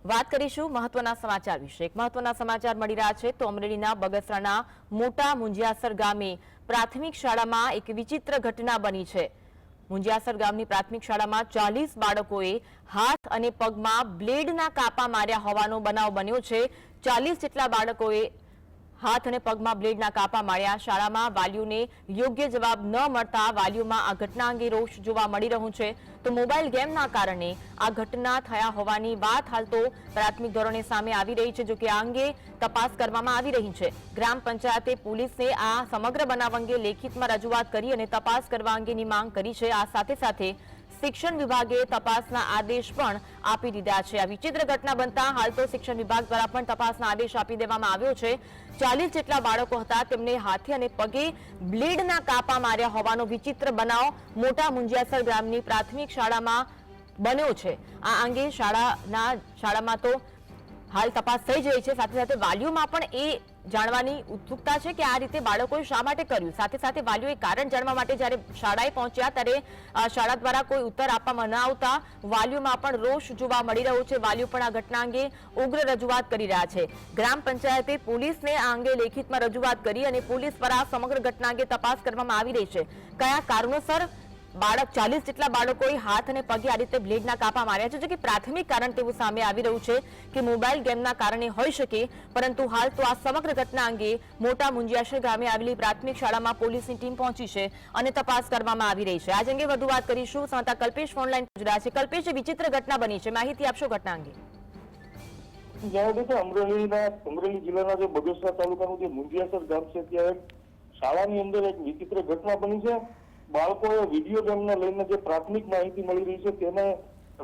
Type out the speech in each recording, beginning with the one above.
વાત કરીશું મહત્વના સમાચાર વિશે। એક મહત્વના સમાચાર મળી રહ્યા છે તો અમરેલીના બગસરાના મોટા મુંજિયાસર ગામે પ્રાથમિક શાળામાં એક વિચિત્ર ઘટના બની છે। મુંજિયાસર ગામની પ્રાથમિક શાળામાં 40 બાળકોએ હાથ અને પગમાં બ્લેડના કાપા માર્યા હોવાનો બનાવ બન્યો છે। 40 જેટલા બાળકોએ हाथ और पग में ब्लेड कापा मार्या। शाला में वालीओं ने योग्य जवाब न मळता वालीओं में आ घटना अंगे रोष जोवा मळी रह्यो छे। तो मोबाइल गेम कारणे आ घटना थया होवानी वात हाल तो प्राथमिक धोरणे सामे आवी रही छे। जो कि आ अंगे तपास करवामां आवी रही छे। ग्राम पंचायते पोलीसने आ समग्र बनाव अंगे लेखितमां रजूआत करी अने तपास करवा अंगेनी मांग करी छे। आ साथे साथे शिक्षण विभागे तपासना आदेश पण आपी दीधा छे। आ विचित्र घटना बनता हाल तो शिक्षण विभाग द्वारा पण तपासना आदेश आपी देवामां આવ્યો છે। 40 જેટલા બાળકો હતા તેમને હાથે અને પગે બ્લેડના કાપા માર્યા હોવાનો વિચિત્ર બનાવ મોટા મુંજિયાસર ગામની પ્રાથમિક શાળામાં બન્યો છે। આ અંગે શાળામાં તો હાલ તપાસ થઈ રહી છે। સાથે સાથે વાલીઓમાં પણ એ જાણવાની ઉત્સુકતા છે કે આ રીતે બાળકોએ શા માટે કર્યું। સાથે સાથે વાલીઓએ કારણ જાણવા માટે જ્યારે શાળાએ પહોંચ્યા ત્યારે શાળા દ્વારા કોઈ ઉત્તર આપવામાં ન આવતા વાલીઓમાં પણ રોષ જોવા મળી રહ્યો છે। વાલીઓ પણ આ ઘટના અંગે ઉગ્ર રજૂઆત કરી રહ્યા છે। ગ્રામ પંચાયતે પોલીસને આ અંગે લેખિતમાં રજૂઆત કરી અને પોલીસ દ્વારા સમગ્ર ઘટના અંગે તપાસ કરવામાં આવી રહી છે। કયા કારણોસર बाळक 40 જેટલા બાળકોએ હાથ અને પગે આ રીતે બ્લેડના કાપા માર્યા છે। જો કે પ્રાથમિક કારણ તેવું સામે આવી રહ્યું છે કે મોબાઈલ ગેમના કારણે હોઈ શકે। પરંતુ હાલ તો આ સમગ્ર ઘટના અંગે મોટા મુંજિયાસર ગામે આવેલી પ્રાથમિક શાળામાં પોલીસની ટીમ પહોંચી છે અને તપાસ કરવામાં આવી રહી છે। આજ અંગે વધુ વાત કરીશું। સંવાદદાતા કલ્પેશ ઓનલાઈન જોડાયા છે। કલ્પેશ, વિચિત્ર ઘટના બની છે, માહિતી આપશો ઘટના અંગે। અમરેલી જિલ્લાના જે બગસરા તાલુકાનું જે મુંજિયાસર ગામ છે ત્યાં શાળાની અંદર એક વિચિત્ર ઘટના બની છે। બાળકોએ વિડીયો ગેમને લઈને જે પ્રાથમિક માહિતી મળી રહી છે તેને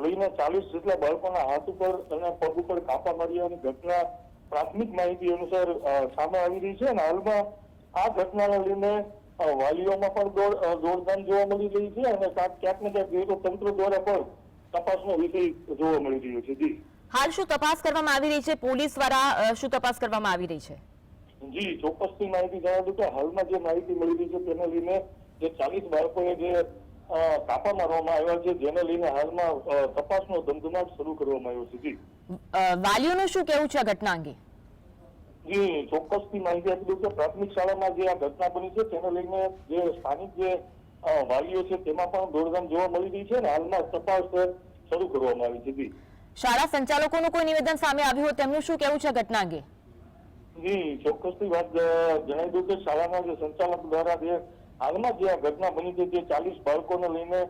લઈને 40 જેટલા બાળકોના હાથ ઉપર અને પગ ઉપર કાપા માર્યાની ઘટના પ્રાથમિક માહિતી અનુસાર સામે આવી રહી છે। અને હાલમાં આ ઘટનાને લઈને વાલીઓમાં પણ દોડધામ જોવા મળી રહી છે અને ક્યાંક ને ક્યાંક જોઈએ તો તંત્ર દ્વારા પણ તપાસનો વિષય જોવા મળી રહ્યો છે। જી, હાલ શું તપાસ કરવામાં આવી રહી છે? પોલીસ દ્વારા શું તપાસ કરવામાં આવી રહી છે? જી, ચોક્કસથી માહિતી જણાવી કે હાલમાં જે માહિતી મળી રહી છે તેને લઈને જે 40 બાળકોએ જે કાપા મારવામાં આવ્યા છે જેને લઈને હાલમાં તપાસનો ધમધમાટ શરૂ કરવામાં આવ્યો છે। જી, વાલીઓનું શું કહેવું છે આ ઘટના અંગે? જી, ચોક્કસથી માહિતી આપી દઉં કે પ્રાથમિક શાળામાં જે આ ઘટના બની છે તેને લઈને જે સ્થાનિક જે વાલીઓ છે તેમાં પણ દોડધામ જોવા મળી રહી છે અને હાલમાં તપાસ શરૂ કરવામાં આવી છે। જી, શાળા સંચાલકોનું કોઈ નિવેદન સામે આવ્યું હોય તેમનું શું કહેવું છે ઘટના અંગે? જી, ચોક્કસથી વાત જણાવી દઉં કે શાળાના જે સંચાલક દ્વારા જે હાલમાં જે આ ઘટના બની છે જે 40 બાળકોને લઈને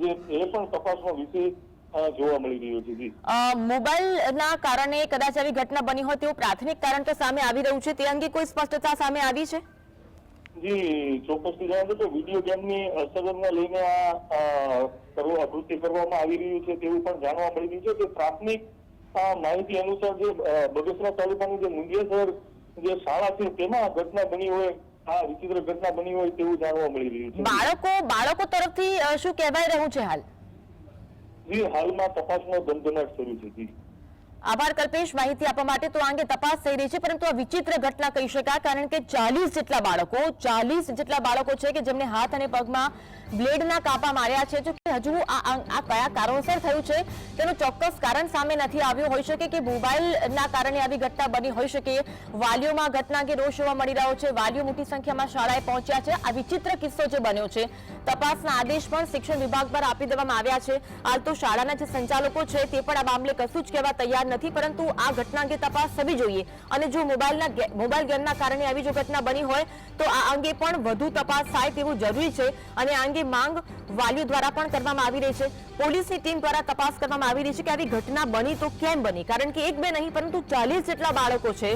જે એ પણ તપાસનો વિષય જોવા મળી રહ્યો છે। જી, મોબાઈલના કારણે કદાચ આવી ઘટના બની હોય તેવું પ્રાથમિક કારણ તો સામે આવી રહ્યું છે, તે અંગે કોઈ સ્પષ્ટતા સામે આવી છે? જી, ચોક્કસથી જણાવી દઉં કે વિડીયો ગેમની અસરને લઈને આ કૃત્ય કરવામાં આવી રહ્યું છે તેવું પણ જાણવા મળી રહ્યું છે કે પ્રાથમિક માહિતી અનુસાર જે બગસરા તાલુકાની જે મુંજિયાસર જે શાળા છે તેમાં ઘટના બની હોય, આ વિચિત્ર ઘટના બની હોય તેવું જાણવા મળી રહ્યું છે। બાળકો તરફથી શું કહેવાય રહ્યું છે હાલ? જી, હાલમાં તપાસનો ધમધમાટ શરૂ છે। જી, આભાર કલ્પેશ માહિતી આપવા માટે। તો આ અંગે તપાસ થઈ રહી છે પરંતુ આ વિચિત્ર ઘટના કહી શકાય કારણ કે 40 જેટલા બાળકો છે કે જેમને હાથ અને પગમાં બ્લેડના કાપા માર્યા છે। જો કે હજુ આ કયા કારણોસર થયું છે તેનું ચોક્કસ કારણ સામે નથી આવ્યું। હોઈ શકે કે મોબાઈલના કારણે આવી ઘટના બની હોઈ શકે। વાલીઓમાં ઘટના અંગે રોષ જોવા મળી રહ્યો છે। વાલીઓ મોટી સંખ્યામાં શાળાએ પહોંચ્યા છે। આ વિચિત્ર કિસ્સો જે બન્યો છે તપાસના આદેશ પણ શિક્ષણ વિભાગ દ્વારા આપી દેવામાં આવ્યા છે। હાલ તો શાળાના જે સંચાલકો છે તે પણ આ મામલે કશું જ કહેવા તૈયાર નથી, પરંતુ આ ઘટના અંગે તપાસ થવી જોઈએ અને જો મોબાઈલ ગેમના કારણે આવી જો ઘટના બની હોય તો આ અંગે પણ વધુ તપાસ થાય તેવું જરૂરી છે અને આ અંગે માંગ વાલીઓ દ્વારા પણ કરવામાં આવી રહી છે। પોલીસની ટીમ દ્વારા તપાસ કરવામાં આવી રહી છે કે આવી ઘટના બની તો કેમ બની, કારણ કે એક બે નહીં પરંતુ 40 જેટલા બાળકો છે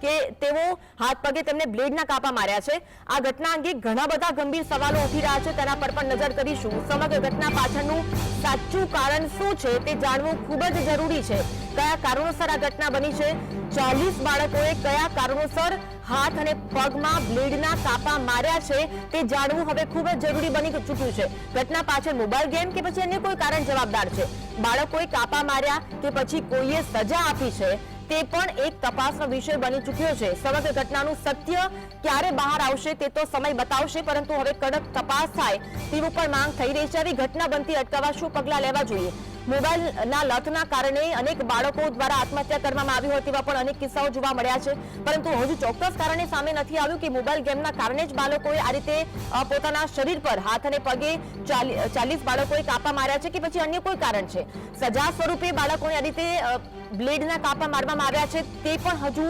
કે તેઓ હાથ પગે તેમને બ્લેડના કાપા માર્યા છે। આ ઘટના અંગે ઘણા બધા ગંભીર સવાલો ઉઠી રહ્યા છે, તેના પર પણ નજર કરીશું। સમગ્ર ઘટના પાછળનું સાચું કારણ શું છે તે જાણવું ખૂબ જ જરૂરી છે। કયા કારણોસર આ ઘટના બની છે, 40 બાળકોએ કયા કારણોસર હાથ અને પગમાં બ્લેડના કાપા માર્યા છે તે જાણવું હવે ખૂબ જ જરૂરી બની ચૂક્યું છે। ઘટના પાછળ મોબાઈલ ગેમ કે પછી અન્ય કોઈ કારણ જવાબદાર છે? બાળકોએ કાપા માર્યા કે પછી કોઈએ સજા આપી છે તે પણ એક તપાસનો વિષય બની ચૂક્યો છે। સમગ્ર ઘટનાનું સત્ય ક્યારે બહાર આવશે તે તો સમય બતાવશે, પરંતુ હવે કડક તપાસ થાય તેવું પણ માંગ થઈ રહી છે। આવી ઘટના બનતી અટકાવવા શું પગલાં લેવા જોઈએ? મોબાઈલના લતના કારણે અનેક બાળકો દ્વારા આત્મહત્યા કરવામાં આવી હોય તેવા પણ અનેક કિસ્સાઓ જોવા મળ્યા છે, પરંતુ હજુ ચોક્કસ કારણે સામે નથી આવ્યું કે મોબાઈલ ગેમના કારણે જ બાળકોએ આ રીતે પોતાના શરીર પર હાથ અને પગે 40 બાળકોએ કાપા માર્યા છે કે પછી અન્ય કોઈ કારણ છે. સજા સ્વરૂપે બાળકોને આ રીતે બ્લેડના કાપા મારવામાં આવ્યા છે તે પણ હજુ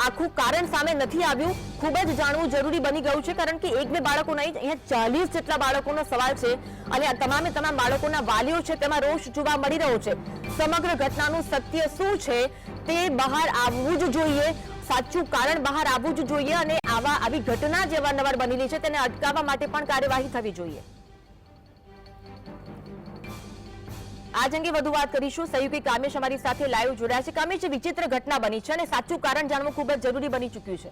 આખું કારણ સામે નથી આવ્યું. ખૂબ જ જાણવું જરૂરી બની ગયું છે, કારણ કે એક બે બાળકો નહીં, અહીંયા 40 જેટલા બાળકોનો સવાલ છે અને આ તમામે તમામ બાળકોના વાલીઓ છે તેમાં રોષ જોવા મળી રહ્યો છે. સમગ્ર ઘટનાનું સત્ય શું છે તે બહાર આવવું જ જોઈએ, સાચું કારણ બહાર આવવું જ જોઈએ અને આવી ઘટના જે અવારનવાર બનેલી છે તેને અટકાવવા માટે પણ કાર્યવાહી થવી જોઈએ. આજ અંગે વધુ વાત કરીશું. સહયોગી કામેશ અમારી સાથે લાઈવ જોડાયા છે. કામેશ, વિચિત્ર ઘટના બની છે અને સાચું કારણ જાણવું ખૂબ જ જરૂરી બની ચૂક્યું છે.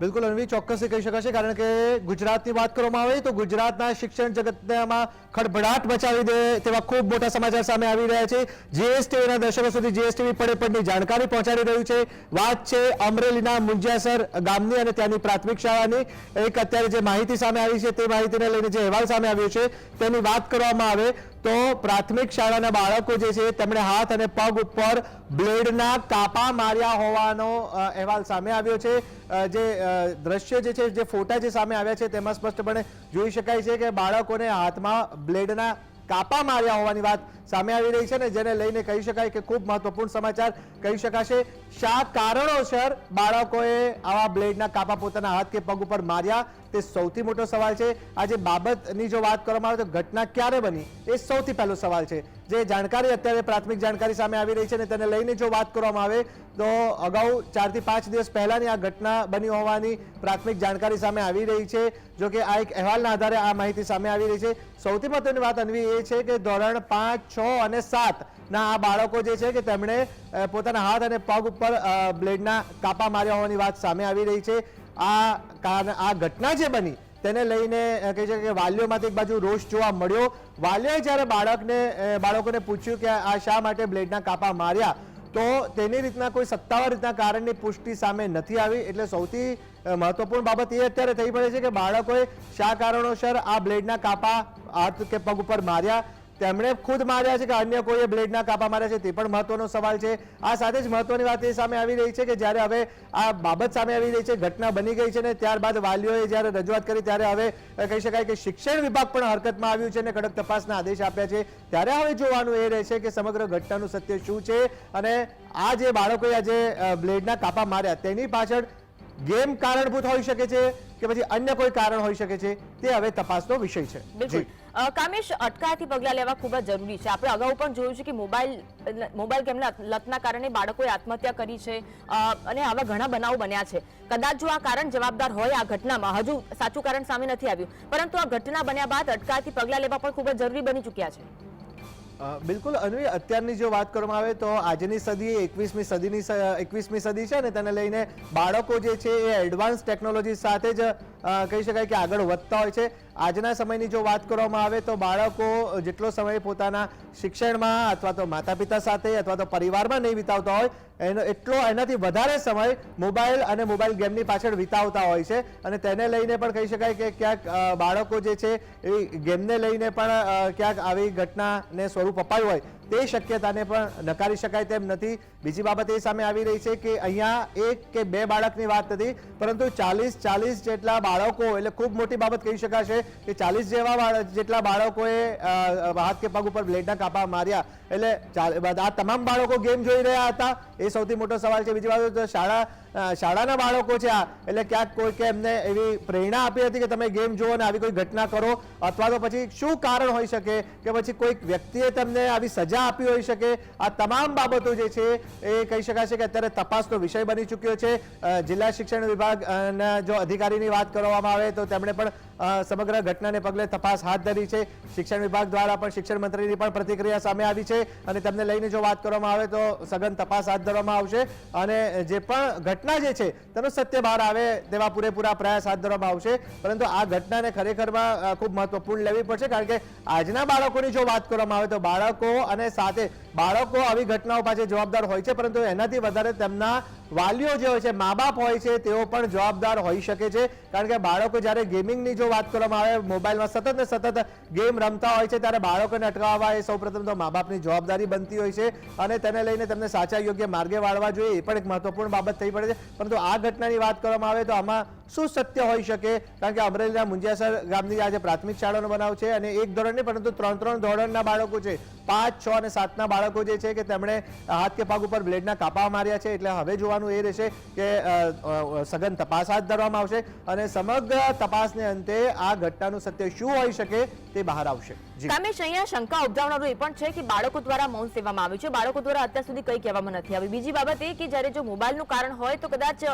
બિલકુલ અન્વી, ચોક્કસથી કહી શકાશે, કારણ કે ગુજરાતની વાત કરવામાં આવે તો ગુજરાતના શિક્ષણ જગતમાં ખળભળાટ મચાવી દે તેવા ખૂબ મોટા સમાચાર સામે આવી રહ્યા છે. જીએસટીવીના દર્શકો સુધી જીએસટીવી પડે જાણકારી પહોંચાડી રહ્યું છે. વાત છે અમરેલીના મુંજિયાસર ગામની અને ત્યાંની પ્રાથમિક શાળાની. એક અત્યારે જે માહિતી સામે આવી છે તે માહિતીને લઈને જે અહેવાલ સામે આવ્યો છે તેની વાત કરવામાં આવે તો પ્રાથમિક શાળાના બાળકો જે છે તેમણે હાથ અને પગ ઉપર બ્લેડના કાપા માર્યા હોવાનો અહેવાલ સામે આવ્યો છે. જે દ્રશ્ય જે છે, જે ફોટા જે સામે આવ્યા છે તેમાં સ્પષ્ટપણે જોઈ શકાય છે કે બાળકોને હાથમાં બ્લેડના કાપા માર્યા હોવાની વાત સામે આવી રહી છે ને જેને લઈને કહી શકાય કે ખૂબ મહત્વપૂર્ણ સમાચાર કહી શકાશે. શા કારણોસર બાળકોએ આવા બ્લેડના કાપા પોતાના હાથ કે પગ ઉપર માર્યા તે સૌથી મોટો સવાલ છે. આ જે બાબતની જો વાત કરવામાં આવે તો ઘટના ક્યારે બની એ સૌથી પહેલો સવાલ છે. જે જાણકારી અત્યારે પ્રાથમિક જાણકારી સામે આવી રહી છે ને તેને લઈને જો વાત કરવામાં આવે તો અગાઉ 4 થી 5 દિવસ પહેલાની આ ઘટના બની હોવાની પ્રાથમિક જાણકારી સામે આવી રહી છે. જો કે આ એક અહેવાલના આધારે આ માહિતી સામે આવી રહી છે. સૌથી મહત્વની વાત અન્વી એ છે કે ધોરણ 5, 6 અને 7 ના આ બાળકો જે છે કે તેમણે પોતાના હાથ અને પગ ઉપર બ્લેડના કાપા માર્યા હોવાની વાત સામે આવી રહી છે. આ ઘટના જે બની તેને લઈને કહી શકાય કે વાલીઓમાંથી એક બાજુ રોષ જોવા મળ્યો. વાલીઓએ જ્યારે બાળકોને પૂછ્યું કે આ શા માટે બ્લેડના કાપા માર્યા તો તેની રીતના કોઈ સત્તાવાર રીતના કારણની પુષ્ટિ સામે નથી આવી. એટલે સૌથી મહત્વપૂર્ણ બાબત એ અત્યારે થઈ પડે છે કે બાળકોએ શા કારણોસર આ બ્લેડના કાપા હાથ કે પગ ઉપર માર્યા, તેમણે ખુદ માર્યા છે કે અન્ય કોઈએ બ્લેડના કાપા માર્યા છે તે પણ મહત્વનો સવાલ છે. આ સાથે જ મહત્વની વાત એ સામે આવી રહી છે કે જ્યારે હવે આ બાબત સામે આવી રહી છે, ઘટના બની ગઈ છે ને ત્યારબાદ વાલીઓએ જ્યારે રજૂઆત કરી ત્યારે હવે કહી શકાય કે શિક્ષણ વિભાગ પણ હરકતમાં આવ્યું છે અને કડક તપાસના આદેશ આપ્યા છે. ત્યારે હવે જોવાનું એ રહેશે કે સમગ્ર ઘટનાનું સત્ય શું છે અને આ જે બાળકોએ આ જે બ્લેડના કાપા માર્યા તેની પાછળ ગેમ કારણભૂત હોઈ શકે છે કે પછી અન્ય કોઈ કારણ હોઈ શકે છે તે હવે તપાસનો વિષય છે. બિલકુલ કામેશ, અટકાયતી પગલાં લેવા ખૂબ જ જરૂરી છે. આપણે અગાઉ પણ જોયું છે કે મોબાઈલ ગેમના લતના કારણે બાળકોએ આત્મહત્યા કરી છે અને આવા ઘણા બનાવો બન્યા છે. કદાચ જો આ કારણ જવાબદાર હોય આ ઘટનામાં, હજુ સાચું કારણ સામે નથી આવ્યું, પરંતુ આ ઘટના બન્યા બાદ અટકાયતી પગલાં લેવા પણ ખૂબ જ જરૂરી બની ચૂક્યા છે. બિલકુલ અન્વી, અત્યારની જો વાત કરવામાં આવે તો આજની સદી 21મી સદી છે ને તેને લઈને બાળકો જે છે એ એડવાન્સ ટેકનોલોજી સાથે જ કહી શકાય કે આગળ વધતા હોય છે. આજના સમયની જો વાત કરવામાં આવે તો બાળકો જેટલો સમય પોતાના શિક્ષણમાં અથવા તો માતા પિતા સાથે અથવા તો પરિવારમાં નહીં વિતાવતા હોય એનાથી વધારે સમય મોબાઈલ અને મોબાઈલ ગેમની પાછળ વિતાવતા હોય છે. અને તેને લઈને પણ કહી શકાય કે ક્યાંક બાળકો જે છે એ ગેમને લઈને પણ ક્યાંક આવી ઘટનાને સ્વરૂપ અપાયું હોય તે શક્યતાને પણ નકારી શકાય તેમ નથી. બીજી બાબત એ સામે આવી રહી છે કે અહીંયા 1 કે 2 બાળકની વાત નથી, પરંતુ 40 જેટલા બાળકો, એટલે ખૂબ મોટી બાબત કહી શકાશે કે 40 જેટલા બાળકોએ હાથ કે પગ ઉપર બ્લેડના કાપા માર્યા. એટલે આ તમામ બાળકો ગેમ જોઈ રહ્યા હતા એ સૌથી મોટો સવાલ છે. બીજી બાજુ શાળાના બાળકો છે આ, એટલે ક્યાંક કોઈ કે એમને એવી પ્રેરણા આપી હતી કે તમે ગેમ જુઓ અને આવી કોઈ ઘટના કરો, અથવા તો પછી શું કારણ હોઈ શકે કે પછી કોઈક વ્યક્તિએ તમને આવી સજા આપી હોઈ શકે. આ તમામ બાબતો જે છે એ કહી શકાશે કે અત્યારે તપાસનો વિષય બની ચૂક્યો છે. જિલ્લા શિક્ષણ વિભાગના જો અધિકારીની વાત કરવામાં આવે તો તેમણે પણ સમગ્ર ઘટનાને પગલે તપાસ હાથ ધરી છે. શિક્ષણ વિભાગ દ્વારા પણ શિક્ષણ મંત્રીની પણ પ્રતિક્રિયા સામે આવી છે અને તેમને લઈને જો વાત કરવામાં આવે તો સઘન તપાસ હાથ ધરવામાં આવશે અને જે પણ ઘટના જે છે તેનો સત્ય બહાર આવે તેવા પૂરેપૂરા પ્રયાસ હાથ ધરવામાં આવશે. પરંતુ આ ઘટનાને ખરેખરમાં ખૂબ મહત્વપૂર્ણ લેવી પડશે, કારણ કે આજના બાળકોની જો વાત કરવામાં આવે તો બાળકો અને સાથે બાળકો આવી ઘટનાઓ પાછળ જવાબદાર હોય છે, પરંતુ એનાથી વધારે તેમના વાલીઓ જે હોય છે, મા બાપ હોય છે, તેઓ પણ જવાબદાર હોઈ શકે છે. કારણ કે બાળકો જ્યારે ગેમિંગની જો વાત કરવામાં આવે, મોબાઈલમાં સતત ને સતત ગેમ રમતા હોય છે, ત્યારે બાળકોને અટકાવવા એ સૌપ્રથમ તો મા બાપની જવાબદારી બનતી હોય છે અને તેને લઈને તેમને સાચા યોગ્ય માર્ગે વાળવા જોઈએ, એ પણ એક મહત્વપૂર્ણ બાબત થઈ પડે છે. પરંતુ આ ઘટનાની વાત કરવામાં આવે તો આમાં શું સત્ય હોઈ શકે? કારણ કે અમરેલીના મુંજિયાસર ગામની આજે પ્રાથમિક શાળાનો બનાવ છે અને એક ધોરણ નહીં પરંતુ ત્રણ ધોરણના બાળકો છે, 5, 6 અને 7ના બાળકો જે છે કે તેમણે હાથ કે પગ ઉપર બ્લેડના કાપા માર્યા છે. એટલે હવે જોવાનું એ રહેશે કે સઘન તપાસ હાથ ધરવામાં આવશે અને સમગ્ર તપાસને અંતે આ ઘટનાનું સત્ય શું હોઈ શકે તે બહાર આવશે. કામેશ, અહીંયા શંકા ઉપજાવનારું એ પણ છે કે બાળકો દ્વારા મૌન સેવવામાં આવ્યું છે, બાળકો દ્વારા અત્યાર સુધી કંઈ કહેવામાં નથી આવ્યું. બીજી બાબત એ કે જ્યારે જો મોબાઈલનું કારણ હોય તો કદાચ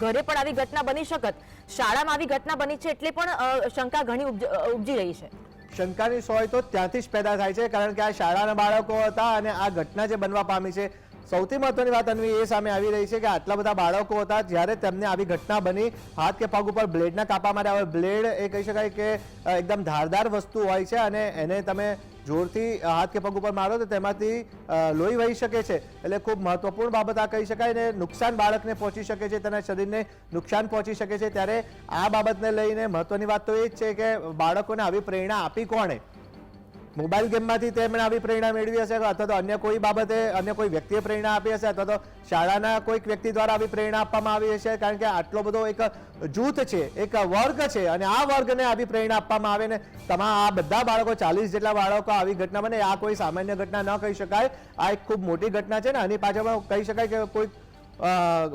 ઘરે પણ આવી ઘટના બની શકત, શાળામાં આવી ઘટના બની છે એટલે પણ શંકા ઘણી ઉપજી રહી છે. શંકાની સોય તો ત્યાંથી જ પેદા થાય છે, કારણ કે આ શાળાના બાળકો હતા અને આ ઘટના જે બનવા પામી છે. સૌથી મહત્વની વાત અન્વી એ સામે આવી રહી છે કે આટલા બધા બાળકો હતા, જ્યારે તેમને આવી ઘટના બની, હાથ કે પગ ઉપર બ્લેડના કાપા માર્યા. હવે બ્લેડ એ કહી શકાય કે એકદમ ધારદાર વસ્તુ હોય છે અને એને તમે જોરથી હાથ કે પગ ઉપર મારો તો તેમાંથી લોહી વહી શકે છે. એટલે ખૂબ મહત્વપૂર્ણ બાબત આ કહી શકાય ને નુકસાન બાળકને પહોંચી શકે છે, તેના શરીરને નુકસાન પહોંચી શકે છે. ત્યારે આ બાબતને લઈને મહત્વની વાત તો એ જ છે કે બાળકોને આવી પ્રેરણા આપી કોણે? મોબાઈલ ગેમમાંથી તેમણે આવી પ્રેરણા મેળવી હશે અથવા તો અન્ય કોઈ બાબતે અન્ય કોઈ વ્યક્તિએ પ્રેરણા આપી હશે અથવા તો શાળાના કોઈક વ્યક્તિ દ્વારા આવી પ્રેરણા આપવામાં આવી હશે. કારણ કે આટલો બધો એક જૂથ છે, એક વર્ગ છે અને આ વર્ગને આવી પ્રેરણા આપવામાં આવે ને આ બધા બાળકો 40 જેટલા બાળકો આવી ઘટના બને, આ કોઈ સામાન્ય ઘટના ન કહી શકાય. આ એક ખૂબ મોટી ઘટના છે ને આની પાછળ કહી શકાય કે કોઈ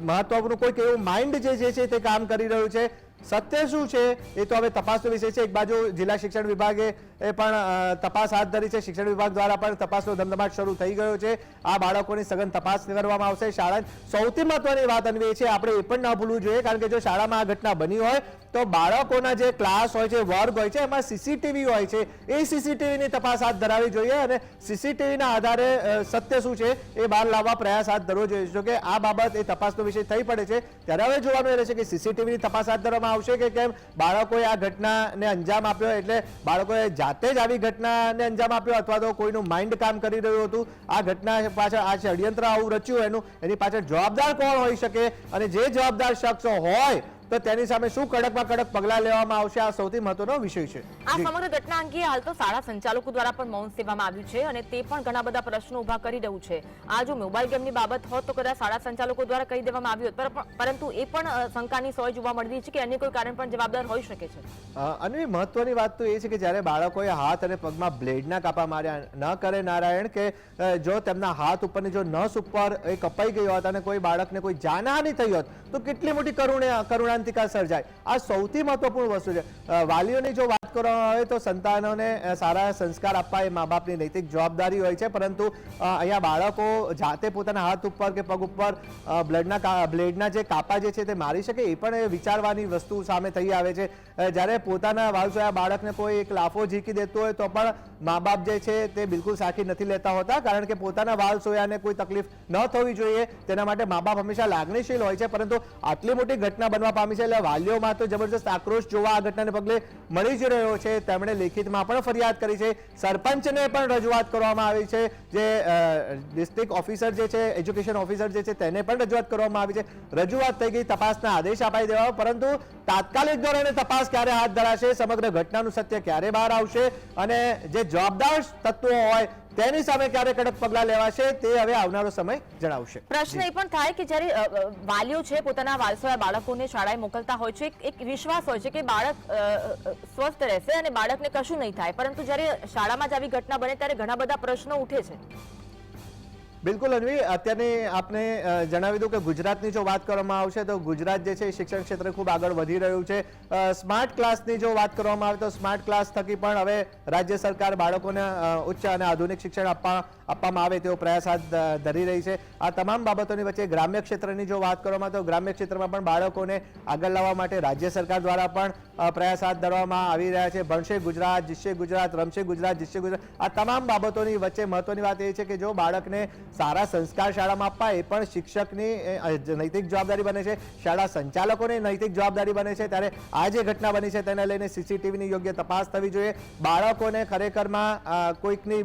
મહત્વનું કોઈક એવું માઇન્ડ જે છે તે કામ કરી રહ્યું છે. સત્ય શું છે એ તો હવે તપાસનો વિષય છે. એક બાજુ જિલ્લા શિક્ષણ વિભાગે પણ તપાસ હાથ ધરી છે, શિક્ષણ વિભાગ દ્વારા પણ તપાસનો ધમધમાટ શરૂ થઈ ગયો છે. આ બાળકોની સઘન તપાસ કરવામાં આવશે. શાળા સૌથી મહત્વની વાત અન્વી છે, આપણે એ પણ ન ભૂલવું જોઈએ, કારણ કે જો શાળામાં આ ઘટના બની હોય તો બાળકોના જે ક્લાસ હોય છે, વર્ગ હોય છે, એમાં સીસીટીવી હોય છે, એ સીસીટીવીની તપાસ હાથ ધરાવી જોઈએ અને સીસીટીવીના આધારે સત્ય શું છે એ બહાર લાવવા પ્રયાસ હાથ ધરવો જોઈએ. જો કે આ બાબત એ તપાસનો વિષય થઈ પડે છે, ત્યારે હવે જોવાનું એ રહેશે કે સીસીટીવીની તપાસ હાથ ધરવામાં આવશે કે કેમ, બાળકોએ આ ઘટનાને અંજામ આપ્યો એટલે બાળકોએ જાતે જ આવી ઘટનાને અંજામ આપ્યો અથવા તો કોઈનું માઇન્ડ કામ કરી રહ્યું હતું. આ ઘટના પાછળ આ ષડયંત્ર આવું રચ્યું એની પાછળ જવાબદાર કોણ હોઈ શકે અને જે જવાબદાર શખ્સો હોય તો તેની સામે શું કડકમાં કડક પગલાં લેવામાં આવશે, આ સૌથી મહત્વનો વિષય છે. આ સમગ્ર ઘટના અંગે હાલ તો શાળા સંચાલકો દ્વારા પણ મૌન સેવવામાં આવ્યું છે અને તે પણ ઘણા બધા પ્રશ્નો ઉભા કરી રહ્યું છે. આ જો મોબાઈલ ગેમની બાબત હોત તો કદાચ શાળા સંચાલકો દ્વારા કહી દેવામાં આવ્યું હોત, પરંતુ એ પણ શંકાની સોય જોવા મળી રહી છે કે અન્ય કોઈ કારણ પણ જવાબદાર હોઈ શકે છે. અને મહત્વની વાત તો એ છે કે જ્યારે બાળકોએ હાથ અને પગમાં બ્લેડના કાપા માર્યા, ન કરે નારાયણ કે જો તેમના હાથ ઉપરની જો નસ ઉપર એ કપાઈ ગઈ હોત અને કોઈ બાળકને કોઈ જાનહાનિ થઈ હોત તો કેટલી મોટી કરુણાંતિકા સર્જાય. આ સૌથી મહત્વપૂર્ણ વસ્તુ છે. વાલીઓની જો વાત કરવામાં આવે તો સંતાનોને સારા સંસ્કાર આપવા એ મા બાપની નૈતિક જવાબદારી હોય છે, પરંતુ અહીંયા બાળકો જાતે પોતાના હાથ ઉપર કે પગ ઉપર બ્લેડના જે કાપા જે છે તે મારી શકે એ પણ વિચારવાની વસ્તુ સામે થઈ આવે છે. જ્યારે પોતાના વાલસોયા બાળકને કોઈ એક લાફો ઝીકી દેતો હોય તો પણ મા બાપ જે છે તે બિલકુલ સાખી નથી લેતા હોતા, કારણ કે પોતાના વાલસોયાને કોઈ તકલીફ ન થવી જોઈએ તેના માટે મા બાપ હંમેશા લાગણીશીલ હોય છે. પરંતુ આટલી મોટી ઘટના બનવા પામી છે એટલે વાલીઓમાં તો જબરજસ્ત આક્રોશ જોવા આ ઘટનાને પગલે મળી જ રહ્યો છે. તેમણે લેખિતમાં પણ ફરિયાદ કરી છે, સરપંચને પણ રજૂઆત કરવામાં આવી છે, જે ડિસ્ટ્રિક્ટ ઓફિસર જે છે, એજ્યુકેશન ઓફિસર જે છે તેને પણ રજૂઆત કરવામાં આવી છે. રજૂઆત થઈ ગઈ, તપાસના આદેશ અપાઈ દેવા, પરંતુ તાત્કાલિક ધોરણે તપાસ ક્યારે હાથ ધરાશે, સમગ્ર ઘટનાનું સત્ય ક્યારે બહાર આવશે અને જે જવાબદાર તત્વો હોય તેની સામે ક્યારે કડક પગલાં લેવાશે તે હવે આવનારો સમય જણાવશે. પ્રશ્ન એ પણ થાય કે જ્યારે વાલીઓ છે પોતાના વાલસોયા બાળકોને શાળાએ મોકલતા હોય છે, એક વિશ્વાસ હોય છે કે બાળક સ્વસ્થ રહેશે અને બાળકને કશું નહીં થાય, પરંતુ જ્યારે શાળામાં જ આવી ઘટના બને ત્યારે ઘણા બધા પ્રશ્નો ઉઠે છે. બિલકુલ અન્વી, અત્યારની આપને જણાવી દઉં કે ગુજરાતની જો વાત કરવામાં આવશે તો ગુજરાત જે છે શિક્ષણ ક્ષેત્રે ખૂબ આગળ વધી રહ્યું છે. સ્માર્ટ ક્લાસની જો વાત કરવામાં આવે તો સ્માર્ટ ક્લાસ થકી પણ હવે રાજ્ય સરકાર બાળકોને ઉચ્ચ અને આધુનિક શિક્ષણ આપવામાં આવે તેવો પ્રયાસ હાથ ધરી રહી છે. આ તમામ બાબતોની વચ્ચે ગ્રામ્ય ક્ષેત્રની જો વાત કરવામાં તો ગ્રામ્ય ક્ષેત્રમાં પણ બાળકોને આગળ લાવવા માટે રાજ્ય સરકાર દ્વારા પણ પ્રયાસ હાથ ધરવામાં આવી રહ્યા છે. ભણશે ગુજરાત, જીતશે ગુજરાત, રમશે ગુજરાત, જીતશે ગુજરાત, આ તમામ બાબતોની વચ્ચે મહત્વની વાત એ છે કે જો બાળકને સારા સંસ્કાર શાળામાં આપવા એ પણ શિક્ષકની નૈતિક જવાબદારી બને છે, શાળા સંચાલકોની નૈતિક જવાબદારી બને છે. ત્યારે આ જે ઘટના બની છે તેને લઈને સીસીટીવીની યોગ્ય તપાસ થવી જોઈએ. બાળકોને ખરેખરમાં કોઈકની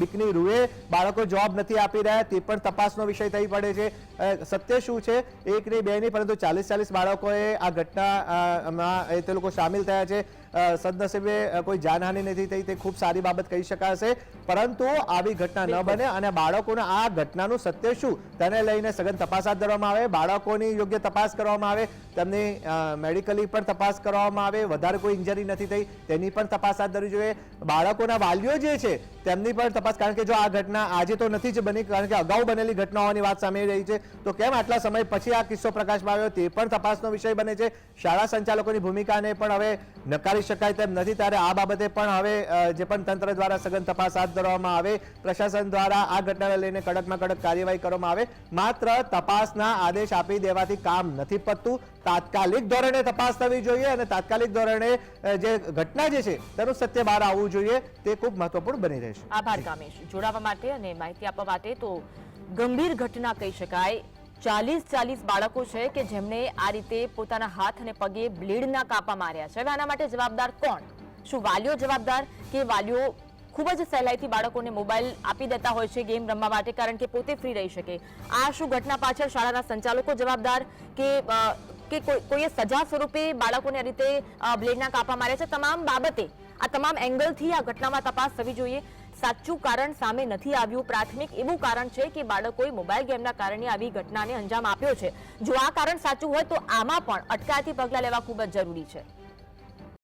બીકની રૂએ જે બાળકો જવાબ નથી આપી રહ્યા તે પણ તપાસનો વિષય થઈ પડે છે. સત્ય શું છે, એક નહીં બે નહીં પરંતુ 40 બાળકોએ આ ઘટનામાં તે લોકો સામેલ થયા છે. સદનસીબે કોઈ જાનહાનિ નથી થઈ, તે ખૂબ સારી બાબત કહી શકાશે. પરંતુ આવી ઘટના ન બને અને બાળકોને આ ઘટનાનું સત્ય શું તેને લઈને સઘન તપાસ હાથ ધરવામાં આવે, બાળકોની યોગ્ય તપાસ કરવામાં આવે, તેમની મેડિકલી પણ તપાસ કરવામાં આવે, વધારે કોઈ ઇન્જરી નથી થઈ તેની પણ તપાસ હાથ ધરવી જોઈએ. બાળકોના વાલીઓ જે છે તેમની પણ તપાસ, કારણ કે જો આ ઘટના આજે તો નથી જ બની, કારણ કે અગાઉ બનેલી ઘટનાઓની વાત સામે રહી છે, તો કેમ આટલા સમય પછી આ કિસ્સો પ્રકાશમાં આવ્યો તે પણ તપાસનો વિષય બને છે. શાળા સંચાલકોની ભૂમિકાને પણ હવે નકારી શકાય તેમ નથી, ત્યારે આ બાબતે પણ હવે જે પણ તંત્ર દ્વારા સઘન તપાસ હાથ ધરવામાં આવે, પ્રશાસન દ્વારા આ ઘટનાને લઈને કડકમાં કડક કાર્યવાહી કરવામાં આવે. માત્ર તપાસના આદેશ આપી દેવાથી કામ નથી પતતું, તાત્કાલિક ધોરણે તપાસ થવી જોઈએ અને તાત્કાલિક ધોરણે જે ઘટના જે છે તેનું સત્ય બહાર આવવું જોઈએ, તે ખૂબ મહત્વપૂર્ણ બની રહેશે. આભાર કામેશ જોડાવા માટે અને માહિતી આપવા માટે. તો ગંભીર ઘટના કહી શકાય. 40 બાળકો છે કે જેમને આ રીતે પોતાના હાથ અને પગે બ્લેડના કાપા માર્યા છે. હવે આના માટે જવાબદાર કોણ? શું વાલીઓ જવાબદાર, કે વાલીઓ ખૂબ જ સહેલાઈથી બાળકોને મોબાઈલ આપી દેતા હોય છે ગેમ રમવા માટે કારણ કે પોતે ફ્રી રહી શકે? આ શું ઘટના પાછળ શાળાના સંચાલકો જવાબદાર, કે કોઈએ સજા સ્વરૂપે બાળકોને આ રીતે બ્લેડના કાપા માર્યા છે? તમામ બાબતે, આ તમામ એંગલથી આ ઘટનામાં તપાસ થવી જોઈએ. સાચું કારણ સામે નથી આવ્યું. પ્રાથમિક એવું કારણ છે કે બાળકોએ મોબાઈલ ગેમના કારણે આવી ઘટનાને અંજામ આપ્યો છે. જો આ કારણ સાચું હોય તો આમાં પણ અટકાયતી પગલાં લેવા ખૂબ જ જરૂરી છે.